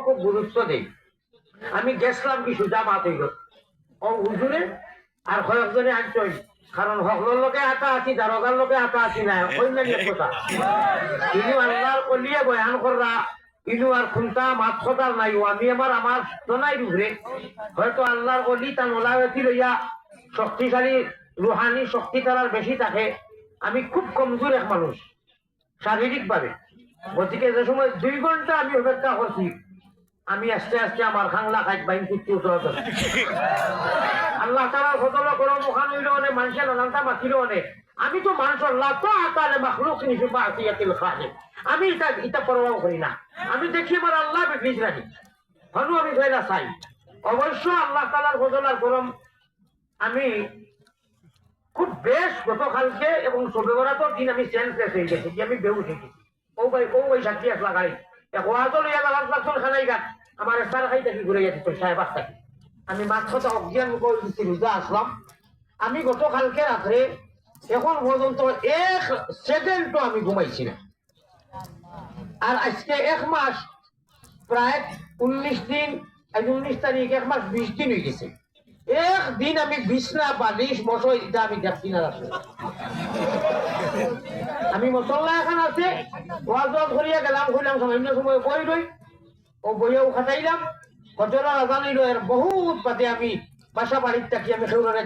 খুব গুরুত্ব দেই। আমি গেছিলাম কিছু জামাত হইল ও হুজুরে আর কয়েকজনে আনছই, কারণ হকলের লোকে আটা আছি, দারোগার লোকে আটা আছি না অন্যান্য কথা। ইনু আল্লাহর কলিয়ে বয়ান কররা, ইনু আর খুনতা মাত কথার নাই। আমি আমার জনাই রুহরে হয়তো আল্লাহর কলি তা নোলাবেতি লইয়া শক্তিশালী রুহানি শক্তি তার বেশি থাকে। আমি খুব কমজোর এক মানুষ শারীরিক ভাবে, গতিকে যে সময় 2 ঘন্টা আমি অপেক্ষা করছি, আমি আস্তে আস্তে আমার খাংলা খাই বাইন করতে আল্লাহ তাআলার ফজল করম ওখান হইল অনেক মানুষের নানানটা মাতিল অনেক। আমি তো মানুষ আল্লাহ তো আতালে মাখলুক নিশু বাসিয়াতিল খালিক। আমি এটা পরোয়া করি না। আমি দেখি আমার আল্লাহ বেফিজ রাখি হনু আমি কইলা চাই। অবশ্য আল্লাহ তাআলার ফজল আর করম আমি খুব বেশ গতকালকে এবং সবে বরাতর দিন আমি সেন্সলেস হয়ে গেছি, যে আমি বেউস হয়ে গেছি। ওই সাক্ষী আসলা গাড়ি ওয়াজও লইয়া লাগাত লাগছিল খানাই গাছ আমার সার খাই থাকি ঘুরে গেছি তোর সাহেব থাকি। আমি মাত্র অজ্ঞান রোজা আসলাম। আমি গতকালকে রাত্রে এখন পর্যন্ত 1 সেকেন্ডও আমি ঘুমাইছি না। আর আজকে 1 মাস প্রায় 19 দিন, 19 তারিখ 1 মাস 20 দিন হয়ে গেছে। একদিন আমি বিছনা বালিশ মশাই এটা আমি দেখছি না। আমি মশলা এখন আছে ওয়াজ করিয়া গেলাম, কইলাম সামান্য সময় বই রই ও বইয়াও খাটাইলাম। কচরা আজান হইল এর বহুত বাদে আমি বাসা বাড়ির থাকি আমি সেগুলোরে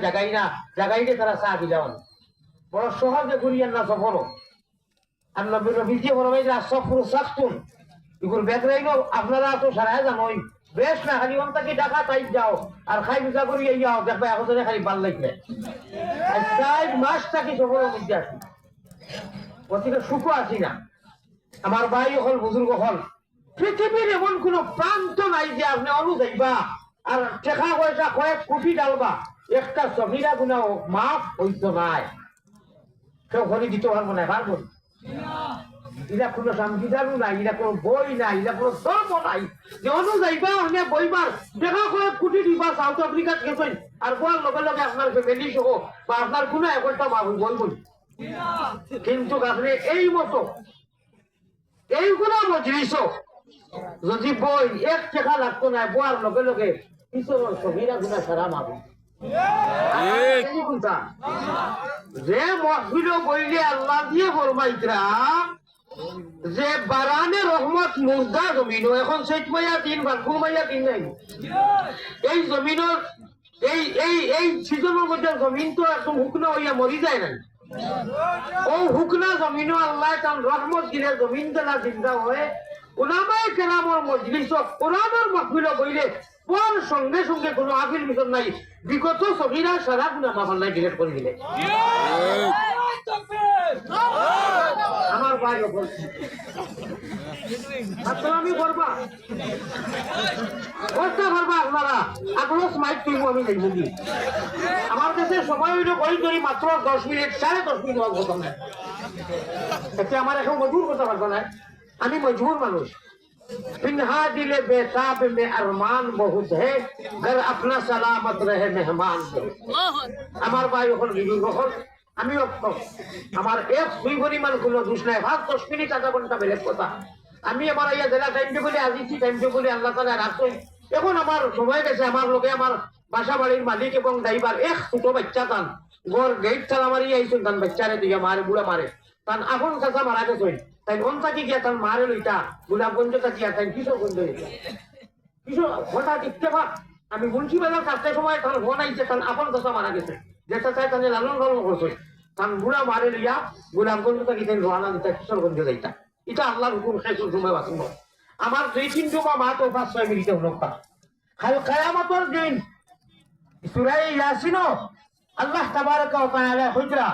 জাগাইলে তারা চা দিলাম। বড় সহজে ঘুরিয়ান না সফর। আর নবীজি বলবেন সফর সাকতুন এগুলো বেতরাইল আপনারা তো সারাই জানোই বেশ না খালি অন্তাকে ডাকা তাই যাও আর খাই বিচা করিয়া যাও দেখবে এখন খালি ভাল লাগবে। 4 মাস থাকি সফরের মধ্যে আসি, গতিকে সুখ আছি না। আমার ভাই হল বুজুর্গ হল পৃথিবীর এমন কোন প্রান্ত নাই যে আপনি অনু যাইবা আর টাকা পয়সা কয়েক কোটি ডালবা একটা সহিরা গুণা মাফ হইতো নাই। কেউ ঘরে দিতে পারবো না, পারবো ইলা কোনো সংবিধানও নাই, ইলা কোনো বই নাই, ইলা কোনো ধর্ম নাই যে অনু যাইবা আপনি বইবার টাকা কয়েক কোটি দিবা সাউথ আফ্রিকাত গেছেন আর বল লগে লগে আপনার ফ্যামিলি সহ বা আপনার কোনো একটা মা বই বই। কিন্তু আপনি এই মতো এইগুলো মজলিস যদি বই 1 টাকা লাগতো না বোয়ার লগে লগে কিছু সহিরা গুণা সারা মাবো যে মহফিল বইলে আল্লাহ দিয়ে ফরমাইতরা যে বারানে রহমত মুর্দা জমিন এখন 6 মাইয়া 3 বার 2 মাইয়া 3 নাই। এই জমিনের এই সিজনের মধ্যে জমিন তো একদম হুকনা হইয়া মরি যায় না। ও হুকনা জমিনও আল্লাহ তার রহমত দিলে জমিন জেলা জিন্দা হয়ে উলামায়ে কেরামর মজলিস কোরআনের মাহফিল বইলে পর সঙ্গে সঙ্গে কোনো আপিল মিশন নাই। বিগত সহিরা সারা গুনাহ মাফ আল্লাহ ডিলিট করে দিলে। আমার ভাই বলছি আমি করবা করতে পারবা আপনারা আগ্রহ মাইক তুইব আমি দেখব কি আমার কাছে সময় হইল কই করি মাত্র 10 মিনিট 10.5 মিনিট হওয়ার কথা না। এতে আমার এখন মজবুর করতে পারবো না, আমি মজবুর মানুষ। पिन्हा दिले बेताब में अरमान बहुत है घर अपना सलामत रहे मेहमान। আমার ভাই ওখান বুজুর্গ হল আমি আমার 1-2 পরিমাণ কোনো দোষ নাই। 10 মিনিট আধা ঘন্টা বেলেগ কথা। আমি আমার ইয়া জেলা টাইম টেবলে আজিছি টাইম টেবলে আল্লাহ তাআলা রাখছেন। এখন আমার সময় গেছে আমার লোকে আমার বাসা বাড়ির মালিক এবং ড্রাইভার এক ছোট বাচ্চা তান ঘর গেট তালা মারি আইছেন তান বাচ্চারে দিয়ে মারে বুড়া মারে তান আপন কাছা মারা গেছেন তাই অন্তাকি গিয়া তান মারে লইতা গোলাপগঞ্জ তাকিয়া তাই কিশোরগঞ্জ কিশোর হঠাৎ ইত্তেফাক আমি মুন্সিবাজার 4টার সময় তান ফোন আইছে তান আপন কাছা মারা গেছে যেটা চাই তানে লালন পালন করছে তান বুড়া মারে লইয়া গোলাপগঞ্জ তাকি তাই রওনা দিতা কিশোরগঞ্জ যাইতা। এটা আল্লাহর হুকুম শেষের সময় বাঁচব। আমার 2-3 জমা মা তো 5-6 মিনিটে হলো কাল কিয়ামতের দিন সূরা ইয়াসিন আল্লাহ তাবারক ওয়া তাআলা হইতরা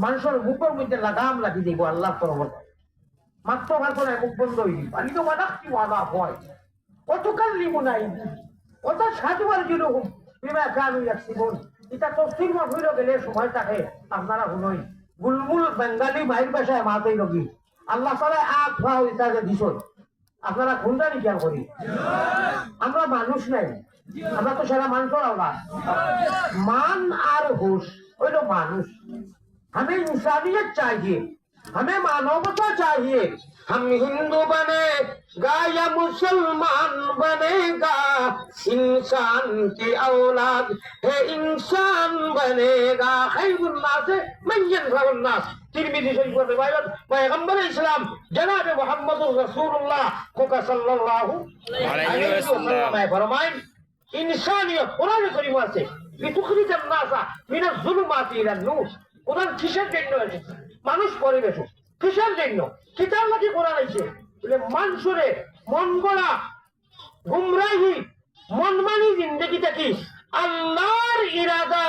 মানুষের মুখের মধ্যে লাগাম লাগি দিব আল্লাহ তরফ মাত্র ভাষণ মুখ বন্ধ হইনি আমি তো বাদাকি ওয়াদা হয় কত কাল্লিমু নাই কত সাতবার জুড়ে বিমা কানু ইয়াকসিবুন। এটা তফসির মাহফিল গেলে সময় থাকে আপনারা শুনই গুলমুল বেঙ্গালি বাইর ভাষায় মাতই লগি আল্লাহ তাআলা আখ ভাও এটা যে দিছন আপনারা কোনটা নিকার করি আমরা মানুষ নাই, আমরা তো সারা মানুষের আওলাদ। মান আর হুশ হইল মানুষ। हमें इंसानियत चाहिए, हमें मानवता चाहिए। हम हिंदू बनेगा या मुसलमान बनेगा, इंसान की औलाद है इंसान बनेगा। खैरुन्नास मय्यनफउन्नास। तिरमिजी शरीफ की रिवायत पैगंबर इस्लाम जनाब मुहम्मदुर रसूलुल्लाह सल्लल्लाहु अलैहि वसल्लम फरमाए, इंसानियत कुरान करीम से लितुखरिजान नासा मिनाज जुलुमाति इलान नूर। কোরআন কিসের জন্য এসেছে? মানুষ পরিবেশ কিসের জন্য? কিতাব নাকি কোরআন আছে বলে মানুষরে মন গড়া গুমরাহি মনমানি জিন্দেগিটা কি আল্লাহর ইরাদা,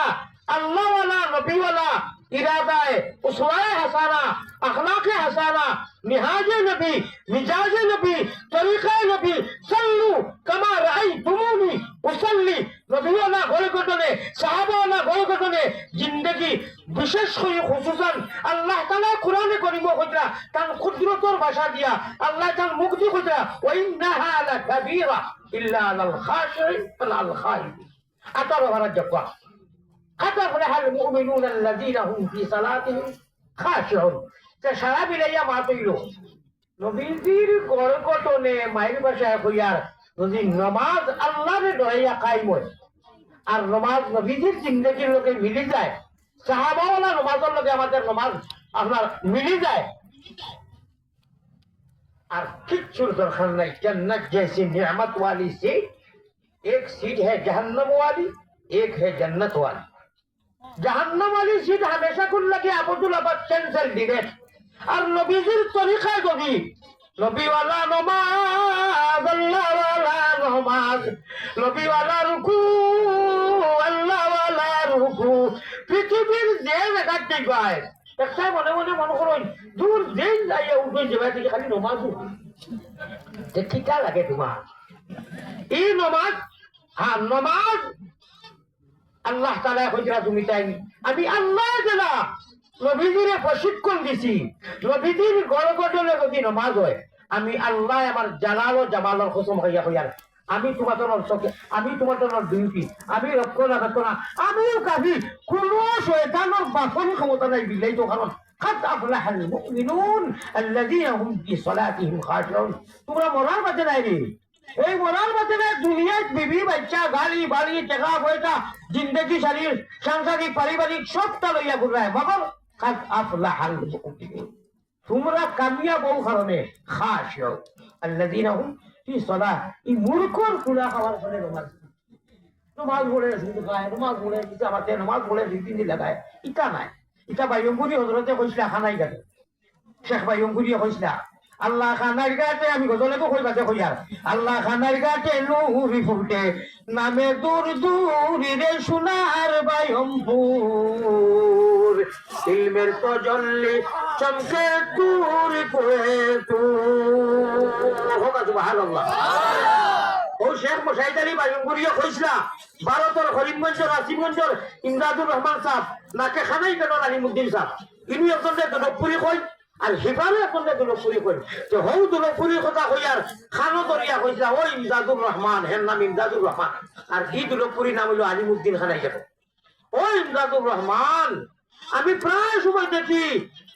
আল্লাহওয়ালা নবীওয়ালা ইরাদায় উসওয়ায়ে হাসানা, আখলাকে হাসানা, নিহাজে নবী, মিজাজে নবী, তরিকায়ে নবী, সাল্লু কামা রাআইতুমুনি উসাল্লি। নবীওয়ালা গড়ে সাহাবাওয়ালা গড়ে জিন্দেগি বিশেষ করে খুসুসান আল্লাহ তাআলা কোরআনে কারীম কইরা তার কুদরতের ভাষা দিয়া আল্লাহ তার মুক্তি কইরা ওয়া ইন্নাহা লাকাবীরা ইল্লা আলাল খাশিঈন আল খাইফিন। আতার রাজ্জাকা আতাফলাহ আল মুমিনুন আল্লাযীনা হুম ফি সালাতিহিম খাশিউন। তে সারা বিলাইয়া মাতইলো নবীজির গড়কটনে মায়ের ভাষায় কইয়ার যদি নামাজ আল্লাহরে ডরাইয়া কায়েম হয় আর নামাজ নবীজির জিন্দেগির লোকে মিলে যায়, সাহাবাওয়ালা নামাজের লোকে আমাদের নামাজ আপনার মিলে যায়, আর কিচ্ছুর দরকার নাই। जन्नत जैसी नियामत वाली सीट, एक सीट है जहन्नम वाली, एक है जन्नत वाली। जहन्नम वाली सीट हमेशा कुल लगे अब्दुल अब्बास कैंसिल डिरेक्ट। और नबीजिर तरीका যদি নবীওয়ালা নমাজ, আল্লাহওয়ালা নমাজ, নবীওয়ালা রুকু, আল্লাহওয়ালা রুকু, পৃথিবীর যে জায়গাতে যায় একটা মনে মনে মনে করুন দূর যেই যাইয়া উঠে যাবে থেকে খালি নমাজ কিটা লাগে তোমার এই নমাজ। হ্যাঁ নমাজ আল্লাহ তাআলা কইরা তুমি তাই আমি আল্লাহ জানা নবীজিরে প্রশিক্ষণ দিছি, নবীজির গড়গড়লে যদি নমাজ হয় আমি আল্লাহ আমার জালাল ও জামালের কসম হইয়া কইয়ার আমি তোমাদের চোখে, আমি তোমাদের ডিউটি, আমি রক্ষণাবেক্ষণ, আমিও কাজী কোনো শয়তানের বাসনের ক্ষমতা নাই বিলাই তো। কারণ قد أفلح المؤمنون الذين هم في صلاتهم خاشعون। তোমরা মরার বাঁচে নাই রে, এই মরার বাঁচে নাই দুনিয়ায় বিবি বাচ্চা গাড়ি বাড়ি টাকা পয়সা জিন্দগি শরীর সাংসারিক পারিবারিক সবটা লইয়া ঘুরায়, মগর قد أفلح المؤمنون। তোমরা কামিয়াব হও কারণে খাশিউন الذين هم في صلاة। এই মূর্খর কুলা খাওয়ার ফলে নমাজ পড়ে শুধু খায়, নমাজ পড়ে কিছু আমাকে নমাজ পড়ে দুই তিন দিন লাগায়, ইটা নাই। ইটা বাইয়ঙ্গুরি হজরতে কইসলা খানাই গাতে, শেখ বাইয়ঙ্গুরি কইসলা আল্লাহ খানার গাতে, আমি গজলেকে কইবাতে কইয়ার আল্লাহ খানার গাতে নুরি ফুটে নামে দূর দূরি রে সোনার বাইয়ম্পুর, ইলমের তজল্লি চমকে তুর পড়ে তুর হোক সুবহানাল্লাহ। ও শেখ মশাইদারি বাইয়ঙ্গুরিয়া কইসলা ভারতের করিমগঞ্জের আসিমগঞ্জের ইমদাদুর রহমান সাহেব নাকে খানাই কেন আলিমুদ্দিন সাহেব ইনি একজন দলপুরি কই আর হিফারে একজন দলপুরি কই। তো হৌ দলপুরির কথা কইয়ার খানো দরিয়া কইসলা ও ইমদাদুর রহমান, হের নাম ইমদাদুর রহমান, আর কি দলপুরি নাম হইল আলিমুদ্দিন খানাই কেন। ও ইমদাদুর রহমান আমি প্রায় সময় দেখি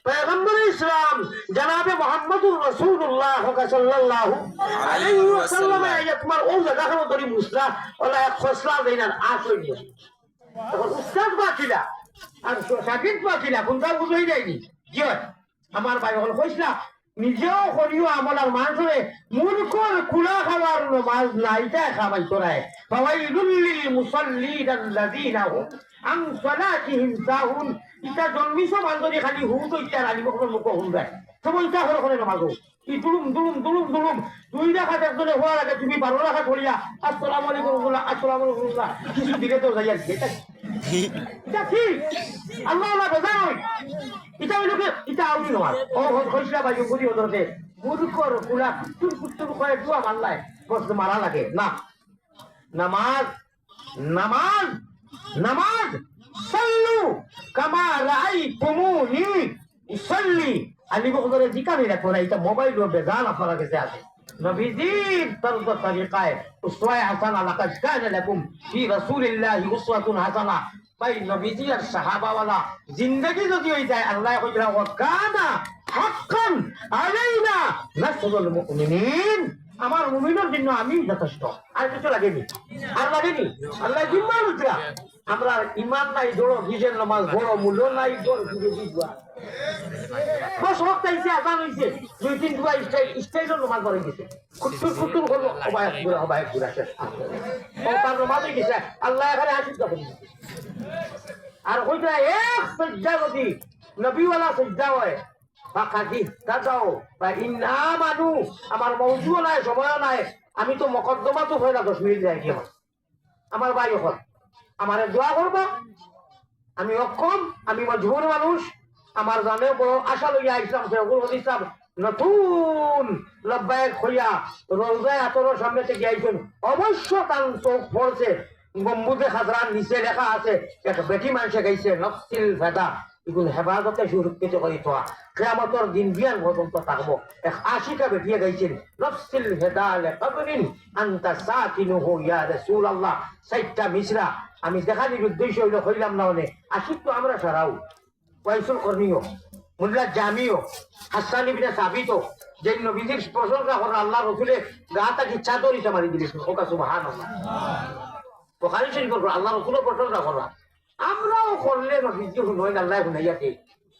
पैगंबर इस्लाम जनाबे मुहम्मदुर रसूलुल्लाह सल्लल्लाहु अलैहि वसल्लम ये तुम्हार ओ जगह को तरी मुसला ওলা এক খসলা দেনার আসই নি তখন উস্তাদ বাকিলা আর শাকিব বাকিলা কোনটা বুঝই যায়নি কি হয় আমার ভাই হল কইসলা নিজেও করিও আমলার মানুষে মুলকর কুলা খাওয়ার নামাজ নাইটা খাবাই তোরায় ফাওয়াইলুল লিল মুসাল্লিন আল্লাযিনা হুম আন সালাতিহিম সাহুন। ইটা জন্মিছ মানজনী খালি হু তো ইটা রানী মুখ হুম যায় সবাই ইটা ঘর করে নামাজ ই দুলুম দুলুম দুলুম দুলুম দুই রাখাত একজনে হওয়ার আগে তুমি 12 রাখাত পড়িয়া আসসালামু আলাইকুম আসসালামু আলাইকুম কিছু দিলে তো যাইয়া এটা এটা কি আল্লাহ আল্লাহ বোঝাই এটা হইল কি এটা আউলি নামাজ ও কইসলা ভাই বুঝি ওদরতে মুরকর কুলা তুই কুত্তুর কয় দুয়া মারলাই বস মারা লাগে না। নামাজ নামাজ নামাজ সাল্লু কামা রাআইতুমুনি উসাল্লি। আলী বকরে জিকারে রাখো না, এটা মোবাইল ও বেজান আপনারা কাছে আছে। নবীজির তরজ তরিকায় উসওয়া হাসানা লাকাদ কানা লাকুম ফি রাসূলিল্লাহি উসওয়াতুন হাসানা। ভাই নবীজি আর সাহাবাওয়ালা জিন্দগি যদি হয়ে যায় আল্লাহ কইরা ওয়াকানা হাক্কান আলাইনা নাসরুল মুমিনিন আমার মুমিনের জন্য আমি যথেষ্ট আর কিছু লাগেনি আর লাগেনি আল্লাহ জিম্মা উঠলা আমরা ইমান নাই দৌড় বিজের নামাজ বড় মূল্য নাই দৌড় বিজে দিবা বস ওয়াক্ত আইছে আজান হইছে দুই তিন দুয়া স্টাইলের নামাজ পড়ে গেছে কুতুর কুতুর হলো অবায়ক ঘুরা শেষ ও তার নামাজ হয়ে গেছে আল্লাহ এখানে আশীর্বাদ করে আর ওইটা এক সজ্জা যদি নবীওয়ালা সজ্জা হয় বা কাজী দাদাও বা ইন্না মানু আমার মৌজুও নাই সময় নাই আমি তো মকদ্দমা তো হয় না 10 মিনিট যাই কি আমার ভাই এখন আমার দোয়া করবা আমি অক্ষম আমি মজবুর মানুষ আমার জানে বড় আশা লইয়া ইসলাম ইসলাম নতুন লব্বায়ক হইয়া রোজায় আতরের সামনে থেকে আইছেন অবশ্য তার চোখ পড়ছে গম্বুজে খাজরার নিচে লেখা আছে এক বেটি মানুষে গাইছে নফসিল ভেদা এগুলো হেফাজতে সুরক্ষিত করে থোয়া কিয়ামতের দিন বিয়ান পর্যন্ত থাকবো এক আশিকা বেটিয়ে গাইছেন নফসিল ভেদা লেকাবরিন আনতা সাকিনুহু ইয়া রাসূলুল্লাহ সাইটটা মিশরা আমি দেখানির উদ্দেশ্য হইল কইলাম না অনেক আশিক তো আমরা সারাও ওয়াইসুল কর্মীও মুল্লা জামিও হাসান ইবনে সাবিত যে নবীজির প্রশংসা করে আল্লাহ রসুলে গা তাকে চাদরিটা মারি দিলেন ওকা সুবহানাল্লাহ বুখারী শরীফের আল্লাহ রসুলের প্রশংসা করা আমরাও করলে নবীজি নয় আল্লাহ শুনাইয়াকে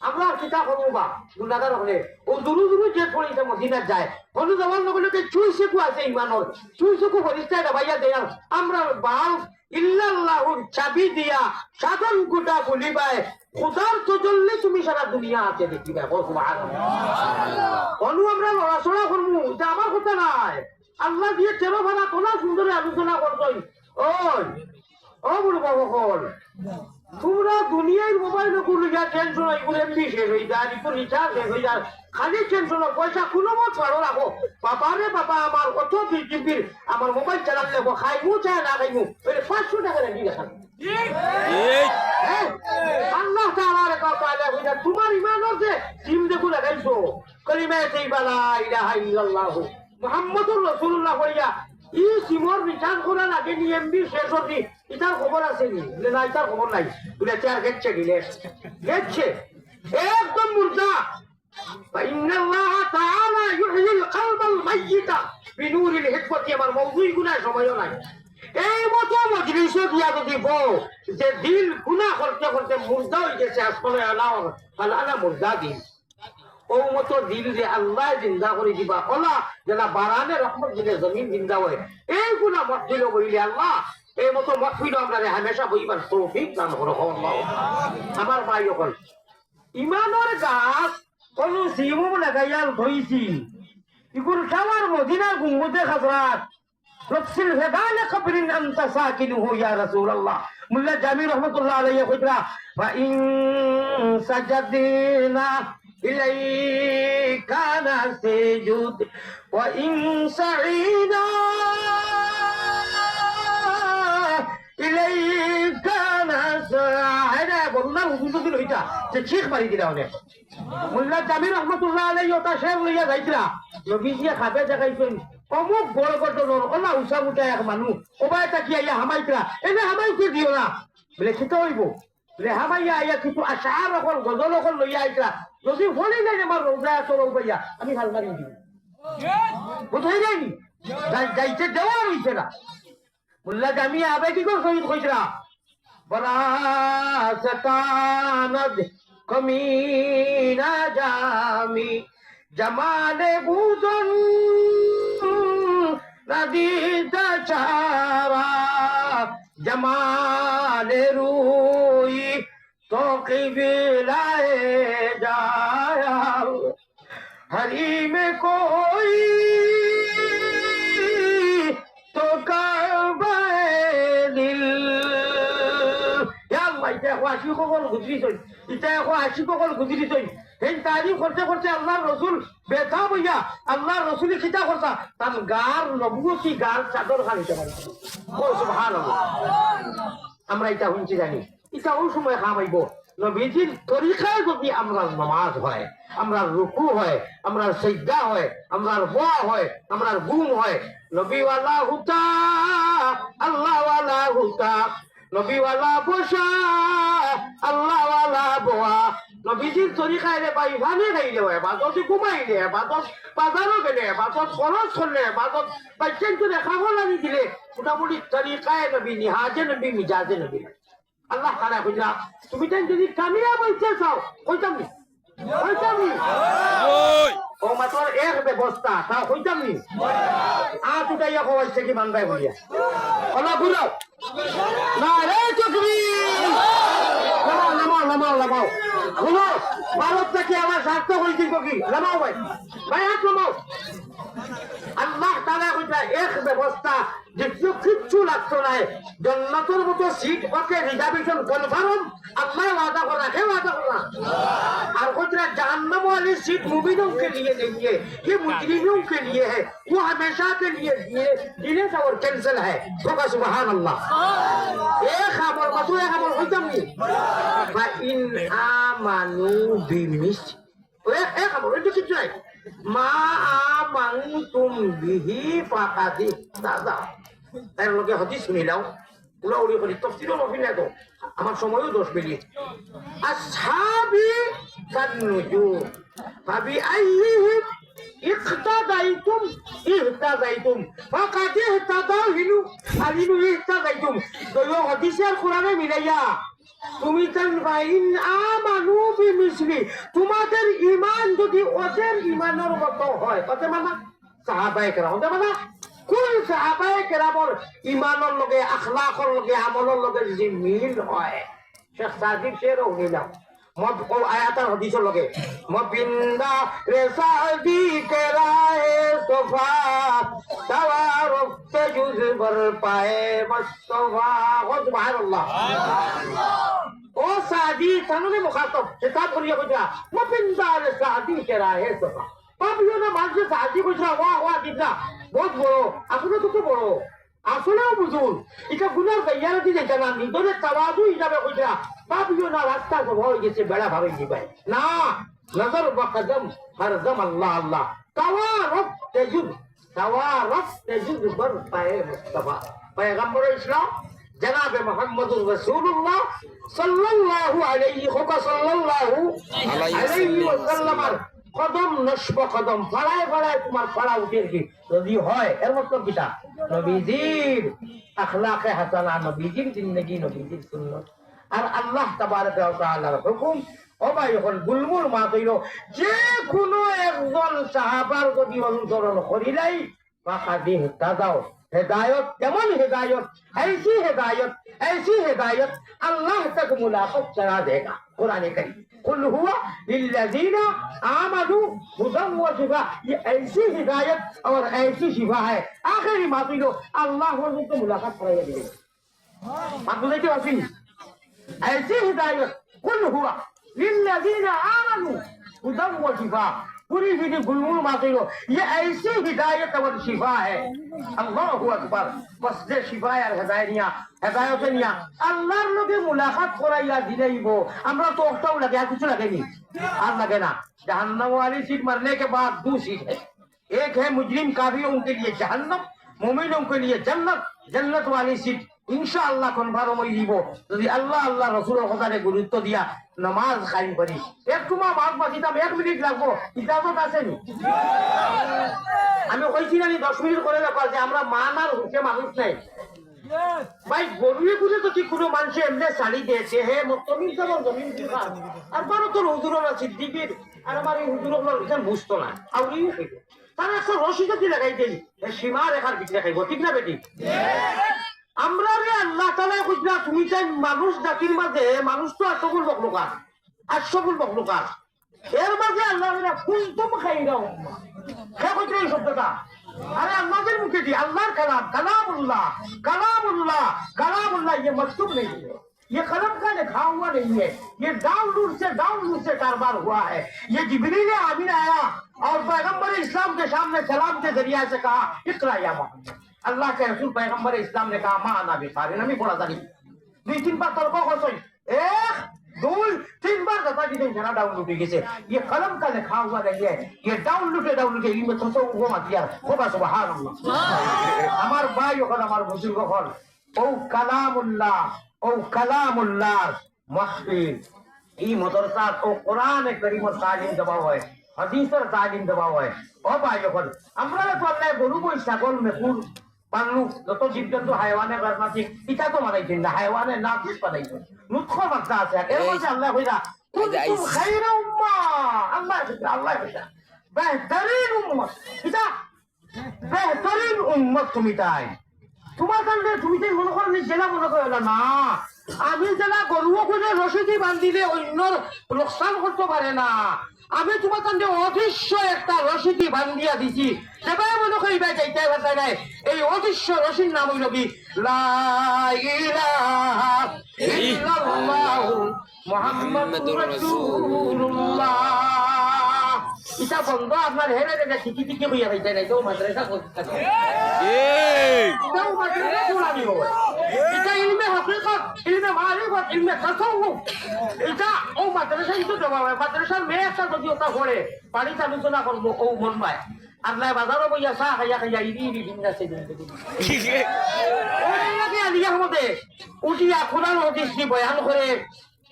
আমরা কিতা করবো বা গুণাগার হলে ও দূর দূর যে পড়িতে মদিনা যায় হলু যাওয়ার লগে লগে চুইসেকু আছে ইমানর চুইসেকু ফরিস্তায় দাবাইয়া দেয় আমরা বাল ইল্লাল্লাহুর চাবি দিয়া সাধন গোটা খুলিবায় খোদার তজল্লি তুমি সারা দুনিয়া আছে দেখিবা সুবহানাল্লাহ অনু আমরা লড়াচড়া করবো এটা আমার কথা নাই আল্লাহ দিয়ে তেরো ভাড়া তোলা সুন্দরে আলোচনা করতই ওই ও বুড়ো বাবু কল তোমরা দুনিয়ার মোবাইল লইয়া টেনশন এগুলো এমবি শেষ হয়ে যায় একটু রিচার্জ শেষ হয়ে যায় খালি টেনশন পয়সা কোনো মত পারো রাখো বাবারে বাবা আমার অত জিবির আমার মোবাইল চালালে খাইমু চায় না খাইমু 500 টাকা রেডি দেখান আল্লাহ তাআলার কথা কইলা তোমার ইমানের যে সিম দেখো লাগাইছো কলিমা তাইবা লা ইলাহা ইল্লাল্লাহ মুহাম্মাদুর রাসূলুল্লাহ কইয়া ই সিমর রিচার্জ করা লাগে নি এমবি শেষ হতি ইতার খবর আছে নি না ইতার খবর নাই বলে চার গেছে দিলে গেছে একদম মুর্দা فإن الله تعالى يحيي القلب الميت بنور الحكمة আমার মওজুই গুনাহ সময় নাই এই মতো মজলিসে দিয়া যদি বল যে দিল গুনাহ করতে করতে মুর্দা হয়ে গেছে আসলে আল্লাহ মুর্দা দিল ও মতো দিল যে আল্লাহ জিন্দা করে দিবা ওলা যেটা বারানে রহমত দিলে জমিন জিন্দা হয় এইগুলা মত দিল বইলে আল্লাহ এই মতো মত হইল আমরা হামেশা বইবার তৌফিক দান করো আমার ভাই হল ইমানের গাছ কোন সিমু লাগাইয়া ধইছি ইগুর খাওয়ার মদিনার গুম্বুদে খাজরাত নফসিল হেদালে কবরিন আনতা সাকিনুহু ইয়া রাসূলুল্লাহ মুল্লা জামি রাহমাতুল্লাহ আলাইহি কইরা ওয়া ইন সাজাদিনা إليك نسجد وإن سعينا إليك نسعد والله وجود الهجا شيخ মারি দিলা অনেক মুল্লা জামি রহমাতুল্লাহ আলাইহি ওটা শের লইয়া যাইতরা নবীজিয়া খাবে দেখাইছেন অমুক বড় ঘটনার ওলা উষা উঠা এক মানুষ ওবাই তাকি আইয়া হামাইতরা এনে হামাইতে দিও না বলে খেতে হইব বলে হামাইয়া আইয়া কিছু আশার অকল গজল অকল লইয়া আইতরা যদি বলি নাই আমার রোজা এত রোজাইয়া আমি হাল মারি দিব কোথায় যাইনি যাইতে দেওয়া হইছে না মুল্লা জামি আবেগিক শহীদ হইতরা বলা সকানদ কমিনা জামি জামালে বুজন নদীতা চারা জামালে রুই তো কিবিলায় जाया हरी में कोई तो काबे दिल या अल्लाह इता आशी को गुजरी सई इता आशी को गुजरी सई হেন তারিফ করতে করতে আল্লাহর রাসূল বেতা বইয়া আল্লাহর রাসূল কিতা করতা তার গার নবুয়তি গার চাদর খালিতে পারে ও সুবহানাল্লাহ আমরা এটা হুঁচি জানি এটা ওই সময় খামাইব নবীজির তরিকায় যদি আমরা নামাজ হয় আমরা রুকু হয় আমরা সিজদা হয় আমরা দোয়া হয় আমরা গুম হয় নবী ওয়ালা হুতা আল্লাহ ওয়ালা হুতা নবীওয়ালা বসা আল্লাহওয়ালা বোয়া নবীজির তরিকায় রে ভাই ভানে খাইলে বাদত ঘুমাইলে বাদত বাজারও গেলে বাদত খরচ করলে বাদত বাচ্চান করে খাবার আনি দিলে মোটামুটি তরিকায় নবী নিহাজে নবী মিজাজে নবী আল্লাহ তাআলা কইরা তুমি তাই যদি কামিয়াব হইতে চাও কইতাম নি ও মাত্র এক ব্যবস্থা তাও কইতাম নি তুটাইয়া কইছে কি মানবাই বলিয়া ওলা বুড়ো না রে তাকবীর লামাও শুনো ভারত থেকে আমার স্বার্থ হয়েছিল কি লামাও ভাই হাত লামাও আল্লাহ তাআলা কইতা এক ব্যবস্থা দ্বিতীয় কিচ্ছু লাগতো নাই জান্নাতের মতো সিট ওকে রিজার্ভেশন কনফার্ম আল্লাহ ওয়াদা করা হে ওয়াদা করা আর কইতা জাহান্নাম वाली सीट मुमिनों के लिए नहीं है ये मुजरिमों के लिए है वो हमेशा के लिए दिले से और कैंसिल है होगा सुभान अल्लाह एक खबर मतलब एक खबर होता नहीं इन आमानु बिमिस एक खबर itu কিছু নাই মা আমানতুম বিহি ফাকাদি দাদা এর লগে হাদিস শুনিলাও পুরো উড়ি করে তাফসীরও নফিনা তো আমার সময়ও 10 মিনিট আসহাবি কান্নুজুম ফাবি আইহিম ইকতাদাইতুম ইহতাদাইতুম ফাকাদ ইহতাদাহিনু আলিনু ইহতাদাইতুম তো হাদিসের কোরআনে মিলাইয়া তুমি তান বাইন আমানু বিমিসলি তোমাদের ঈমান যদি ওদের ঈমানের মতো হয় কত মানে সাহাবায়ে কেরাম ওদের মানে কোন সাহাবায়ে কেরামর ঈমানের লগে আখলাকর লগে আমলের লগে যদি মিল হয় শেখ সাদিক শেরও মিলাও মত ও আয়াতের হাদিসের লগে মবিন্দা রে সাদিক রায়ে সোফা তাওয়ারুফ তাজুজ বর পায়ে মুস্তাফা সুবহানাল্লাহ ও সাদি তাননে মুখাতব কিতাব করিয়া কইরা মবিন্দা রে সাদিক রায়ে সোফা পাবিও না মাঝে সাদি কইরা ওয়া দিদা বহুত বড় আসলে তো বড় আসলেও বুঝুন এটা গুনার গাইয়ারা দিলে জানা নিদরে তাওয়াদু হিসাবে কইরা পাবিও না রাস্তা সব হয়ে গেছে বেড়া ভাবে দিবাই না নজর বকদম হরদম আল্লাহ আল্লাহ তাওয়ারুফ তাজুদ বর পায়ে মুস্তাফা পয়গম্বর ইসলাম জনাব মুহাম্মদুর রাসূলুল্লাহ সাল্লাল্লাহু আলাইহি ওয়াসাল্লাম কদম নসব কদম ফলায় ফলায় তোমার ফলা উঠে কি যদি হয় এর মতলব কিটা নবীজির আখলাকে হাসানা নবীজির জিন্দেগি নবীজির সুন্নাত আর আল্লাহ তাবারক ওয়া তাআলার হুকুম ও ভাই এখন গুলমুল মা কইলো যে কোনো একজন সাহাবার যদি অনুসরণ করিলাই ফাকাদি তাদাও হেদায়ত কেমন হেদায়ত ऐसी हिदायत अल्लाह तक मुलाकात करा देगा कुरान करीम कुल हुआ लिल्लज़ीना आमनू हुदन व शिफा ये ऐसी हिदायत और ऐसी शिफा है आखिरी मातिलो अल्लाह वालों को मुलाकात कराया देगा मतलब है कि ऐसी हिदायत कुल हुआ लिल्लज़ीना आमनू हुदन व शिफा पूरी भी गुलमुल मातिलो ये ऐसी हिदायत और शिफा है अल्लाहु अकबर बस जे शिफा और হেদায়েত নিয়া আল্লাহর লগে মুলাকাত করাইয়া দিলেইব আমরা তো একটাও লাগে আর কিছু লাগেনি আর लगे ना जहन्नम वाली सीट मरने के बाद दो सीट है एक है मुजरिम काफिरों के लिए जहन्नम मुमिनों के लिए जन्नत जन्नत वाली सीट इंशाअल्लाह कन्फार्म হই দিব যদি আল্লাহ আল্লাহ রাসূলের কথাকে গুরুত্ব দিয়া নামাজ কায়েম করি এক তোমার মাস বাঁচিতাম 1 মিনিট লাগবো ইজাজত আছে নি আমি কইছি না 10 মিনিট করে ব্যাপার যে আমরা মানার হুকে মানুষ নাই ভাই গরুয়ে গুলে তো কি কোনো মানুষ এমনি শাড়ি দিয়েছে হে মতমিন যেমন জমিন দিবা আর বারো তোর হুজুররা সিদ্দিকের আর আমার এই হুজুরগুলো এখানে বুঝতো না আউরি তারা একটা রশিদ দিয়ে লাগাই দেই সীমা রেখার ভিতরে খাইব ঠিক না বেটি আমরা রে আল্লাহ তাআলা কইরা তুমি চাই মানুষ জাতির মাঝে মানুষ তো আসল বকলুকার এর মাঝে আল্লাহ রে কুনতুম খাইরা উম্মাহ কে কইরা এই শব্দটা अरे अल्लाह मुखे दी अल्लाह कलामुल्लाह ये मकतूब नहीं है ये कलम का लिखा हुआ नहीं है ये डाउनलोड से कारोबार हुआ है ये जिब्रील आमीन आया और पैगंबर इस्लाम के सामने सलाम के जरिया से कहा इकरा या मोहम्मद अल्लाह के रसूल पैगंबर इस्लाम ने कहा मां ना बिकारी नमी बोला था नहीं 2-3 बार तर्क हो सोई 1-2-3 बार दफा की जना डाउनलोड की से ये कलम का लिखा हुआ नहीं है ये डाउनलोड इल्म तो वो मत यार होगा सुभान अल्लाह हमार भाई और हमार बुजुर्ग हल ও কালামুল্লাহ ও কালামুল্লাহ মাহফিল এই মাদ্রাসাত ও কোরআনে কারীমের তালিম দেওয়া হয় হাদিসের তালিম দেওয়া হয় ও ভাই যখন আমরা তো আল্লাহ গরু বই ছাগল মেকুর পানলু যত জীবজন্তু হাইওয়ানে বানাইছে এটা তো বানাইছেন না হাইওয়ানের নাম কি বানাইছে নুৎখর বাচ্চা আছে এর মধ্যে আল্লাহ কইরা কুনতুম খায়রা উম্মাহ আল্লাহ কইরা বেহতরিন উম্মত এটা বেহতরিন উম্মত তুমি তাই তোমার কারণে তুমি যে মনে করো জেলা মনে করো না আমি জেলা গরুও করে রসিদি বান্ধিলে অন্য লোকসান করতে পারে না আমি তোমার কারণে অদৃশ্য একটা রসিদি বান্ধিয়া দিছি সেবাই মনে করি ভাই যাইতে পারতাই নাই এই অদৃশ্য রশির নাম হইল কি লা ইলাহা ইল্লাল্লাহু মুহাম্মাদুর রাসূলুল্লাহ এটা বন্ধ আপনার হেরে রেখে শিখি শিখি হইয়া যাইতে নাই তো মাদ্রাসা করতে এটাও মাদ্রাসা কোরআনি হয় এটা ইলমে হাকিকত ইলমে মারিফত ইলমে তাসাউফ এটা ও মাদ্রাসা কিন্তু জমা হয় মাদ্রাসার মেয়ে একটা যদি ওটা করে বাড়িতে আলোচনা করবো ও মন পায় আল্লাহ বাজারও বইয়া চা খাইয়া খাইয়া ইদি বিভিন্ন আছে আলিয়া মধ্যে উঠিয়া কোরআন হাদিস বয়ান করে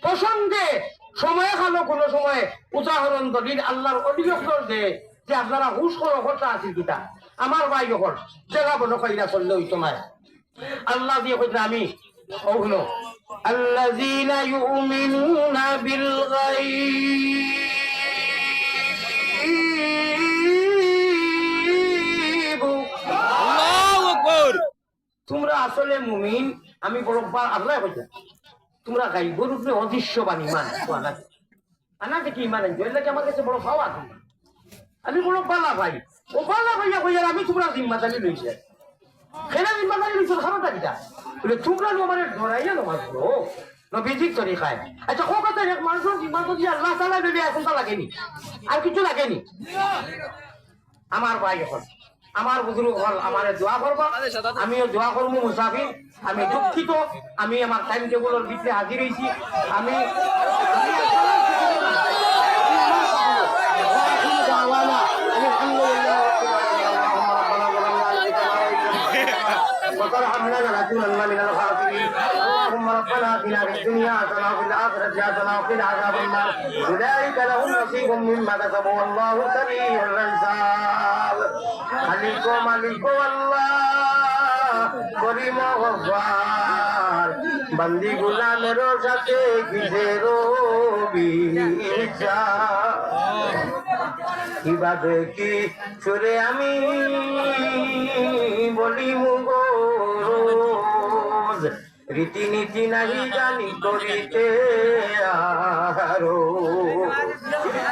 প্রসঙ্গে সময় খালো কোনো সময় উদাহরণ দলিল আল্লাহর অভিযোগ দে যে আপনারা হুশ করো কথা আছে কিতা আমার ভাই যখন জায়গা বলো কইরা চললে হইতো না আল্লাহ দিয়ে কইরা আমি ওগুলো আল্লাযীনা ইউমিনুনা বিল গায়ব আল্লাহু আকবার তোমরা আসলে মুমিন আমি বড় আল্লাহ কইতা তোমরা গাইবর উপরে অদৃশ্যবান ইমান আনাতে কি ইমান আনছো এর আমার কাছে বড় পাওয়া আমি বড় পালা ভাই ও পালা ভাইয়া কইয়া আমি তোমরা জিম্মাদারি লইছে খেলা জিম্মাদারি লইছো খারাপটা কিটা বলে তোমরা আমার ধরাইয়া নমাজ পড়ো নবীজির তরিকায় আচ্ছা ও কথা এক মানুষের জিম্মা যদি আল্লাহ তাআলা দিলে এখন তা লাগেনি আর কিছু লাগেনি আমার ভাই এখন আমার বুজুর্গ হল আমারে দোয়া করবা আমিও দোয়া করবো মুসাফির আমি দুঃখিত আমি আমার টাইম টেবলের ভিতরে হাজির হয়েছি আমি وترحمنا لنكونن من الخاسرين اللهم ربنا اتنا في الدنيا حسنه وفي الاخره حسنه وقنا عذاب النار اولئك لهم نصيب مما كسبوا والله سريع الحساب مالك الله করিম গফার বন্দি গোলামের সাথে কিসের বিচার কিভাবে কি সুরে আমি বলি মুগোজ রীতিনীতি নাহি জানি করিতে আরো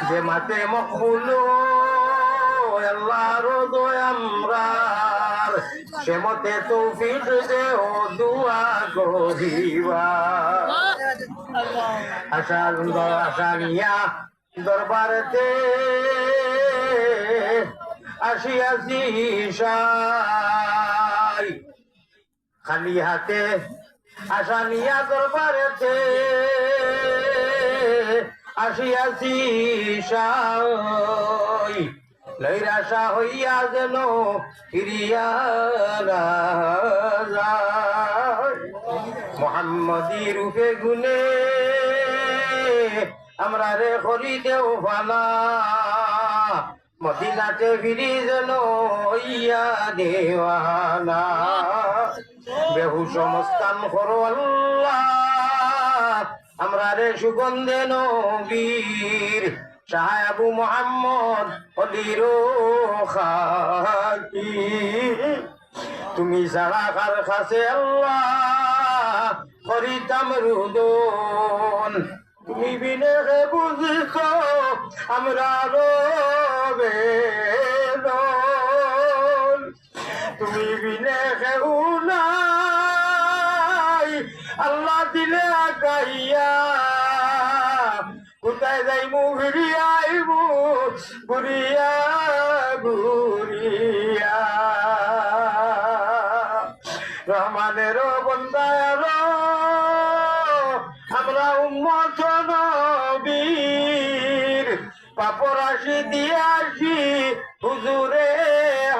যে মাতে মকবুল আল্লাহর দয়ামরার সে মতে তৌফিক দে ও দুয়া করিবা আশা নিয়া দরবারেতে আসিয়াছি সাই খালি হাতে আশা নিয়া দরবারেতে আসিয়াছি সাই নৈরাশা হইয়া যেন ফিরিয়া মোহাম্মদী রূপে গুনে আমরা রে করি দেও ফালা মদিনাতে ফিরি যেন হইয়া দেওয়ানা বেহুশ মস্তান করো আল্লাহ আমরা রে সুগন্ধে নবীর সাহেবু মোহাম্মদ অলির খাকি তুমি সারা কার কাছে আল্লাহ করিতাম রুদন তুমি বিনে বুঝিছ আমরা রবে তুমি বিনে নাই আল্লাহ দিলে আগাইয়া কোথায় যাইমু ঘুরিয়া আইমু ঘুরিয়া ঘুরিয়া রহমানের বন্দায় আমরা উম্মত নবীর পাপরাশি দিয়ে আসি হুজুরে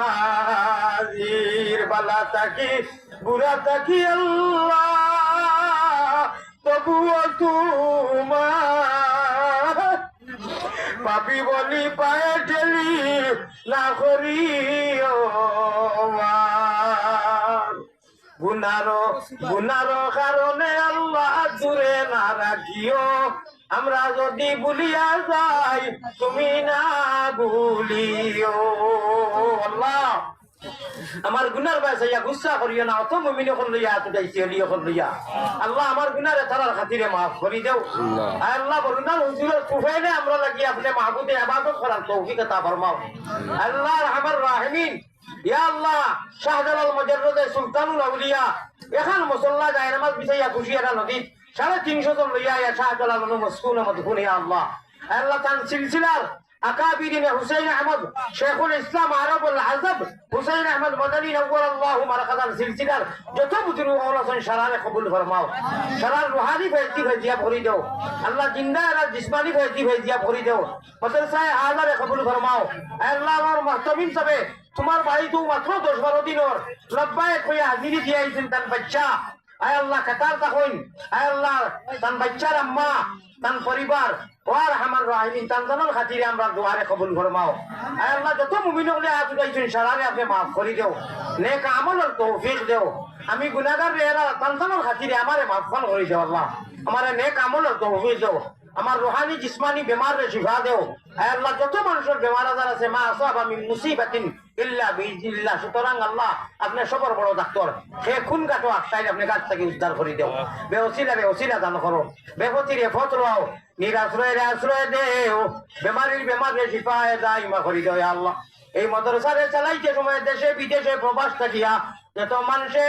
হাজির বালা বুড়া থাকি আল্লাহ তবুও তোমার পাপি বলি পায়ে ঠেলি না করি গুনারো কারণে আল্লাহ দূরে না রাখিও আমরা যদি ভুলিয়া যাই তুমি না ভুলিও আল্লাহ আমার গুনার বাসাইয়া গুসা করিও না অত মুমিন এখন লইয়া তুটাইছি হলি এখন লইয়া আল্লাহ আমার গুনারে তারার খাতিরে মাফ করি দেও আল্লাহ বরুণার হুজুরের তুফাইলে আমরা লাগি আপনি মাহবুদে ইবাদত করার তৌফিক আতা ফরমাও আল্লাহ রহমান রাহিমিন ইয়া আল্লাহ শাহজালাল মুজাররদে সুলতানুল আউলিয়া এখন মুসল্লা যায় নামাজ বিছাইয়া খুশি একটা নদী 350 জন লইয়া ইয়া শাহজালাল মসকুন মদফুন ইয়া আল্লাহ আল্লাহ তান সিলসিলার أكابرين حسين أحمد شيخ الإسلام عرب العزب حسين أحمد مدني نور الله مرقد السلسلة جتو بدرو أولا شرار قبول فرماو شرار روحاني فيدي فيديا بخوري دو الله جندا جسماني فيدي فيديا بخوري دو مدرسة آذار قبول فرماو الله اور محتمین سبے تمہار بھائی تو ماترو 10-12 দিন और লব্বায়ে কইয়া হাজিরি দিয়াইছেন তান বাচ্চা আয় আল্লাহ কাতার তাকইন আয় আল্লাহ তান বাচ্চার আম্মা তান পরিবার ওয়ার হামার রাহিমিন তানজানের খাতিরে আমরা দুয়ারে কবুল ফরমাও আয় আল্লাহ যত মুমিন হলে আজ গাইছেন সারারে আপনি maaf করি দেও নেক আমলের তৌফিক দেও আমি গুনাহগার রেরা তানজানের খাতিরে আমারে maaf করে দেও আল্লাহ আমারে নেক আমলের তৌফিক দেও আমার রুহানি জিসমানি বেমারে শিফা দেও আয় আল্লাহ যত মানুষের বেমার আজার আছে মা আসাবা মিন মুসিবাতিন ইল্লা বিইজনিল্লাহ সুতরাং আল্লাহ আপনি সবার বড় ডাক্তার সে খুন কাটো আত্মাই আপনি কাছ থেকে উদ্ধার করে দেও বেওসিলা দান করো বেপতিরে ফতরাও নিরাশ্রয়ের আশ্রয় দেও বেমারে শিফায়ে দাইমা করে দেও ইয়া আল্লাহ এই মাদ্রাসারে চালাইতে সময় দেশে বিদেশে প্রবাস থাকিয়া যত মানুষে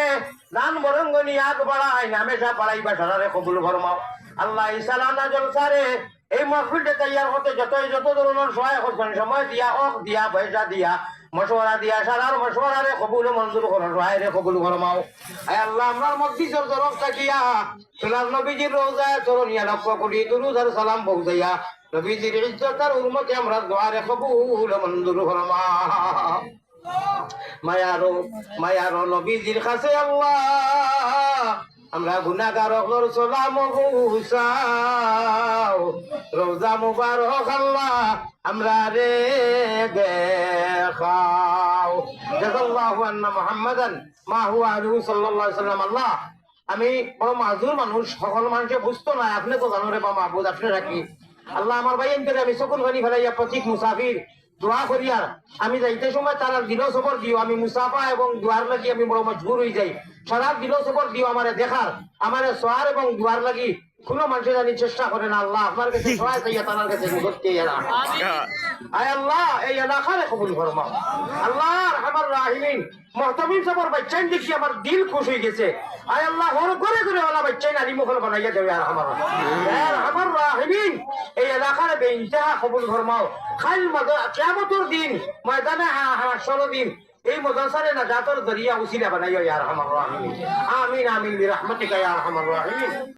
দান বরঙ্গনি আগ বাড়ায় হামেশা পাড়াইবা সারারে কবুল ফরমাও আল্লাহ ইসালানা জলসারে এই মাহফিলটা তৈয়ার হতে যত ধরনের সহায় করছেন সময় দিয়া দিয়া পয়সা দিয়া মশওয়ারা দিয়া সারার মশওয়ারারে কবুল মঞ্জুর করো সহায়রে কবুল ফরমাও আয় আল্লাহ আমরার মসজিদের তরফ থাকিয়া সোনার নবীজির রওজায় চরণিয়া লক্ষ্য করি দুরুদ আর সালাম পৌঁছাইয়া নবীজির ইজ্জত আর উম্মতে আমরা দোয়ারে কবুল মঞ্জুর ফরমাও মায়ারো নবীজির কাছে আল্লাহ আমরা গুনাহগার হকর সালাম পৌঁছাও রওজা মুবারক আল্লাহ আমরা রে দেখাও জাযাল্লাহু আন্না মুহাম্মাদান মা হুয়া আলাইহি সাল্লাল্লাহু আলাইহি ওয়াসাল্লাম আল্লাহ আমি বড় মাজুর মানুষ সকল মানুষে বুঝতো না আপনি তো জানো রে বা মাহবুব আপনি রাখি আল্লাহ আমার ভাই এনকে আমি সকল গনি ফেলাইয়া প্রতীক মুসাফির দোয়া করিয়ার আমি যাইতে সময় তারা দিল সবর দিও আমি মুসাফা এবং দুয়ার লাগি আমি বড় মজবুর হয়ে যাই সারা দিল সবর দিও আমারে দেখার আমারে সোয়ার এবং দুয়ার লাগি কোনো মানুষের জানি চেষ্টা করে না আল্লাহ আপনার কাছে সহায় চাইয়া তার কাছে করতে আয় আল্লাহ এই এলাকারে কবুল ফরমাও আল্লাহ আমার রাহিমিন মুহতামিম সাহেবের বাচ্চান দেখি আমার দিল খুশ হয়ে গেছে আয় আল্লাহ হর করে করে ওলা বাচ্চান আলী মুখল বানাইয়া দেবে আর আমার রাহিমিন এই এলাকারে বেইনতাহা কবুল ফরমাও খাইল কিয়ামতের দিন ময়দানে হাসর দিন এই মাদ্রাসারে নাজাতের জরিয়া উসিলা বানাইয়া ইয়া আরহামার রাহিমিন আমিন আমিন বিরহমাতিকা ইয়া আরহামার রাহিমিন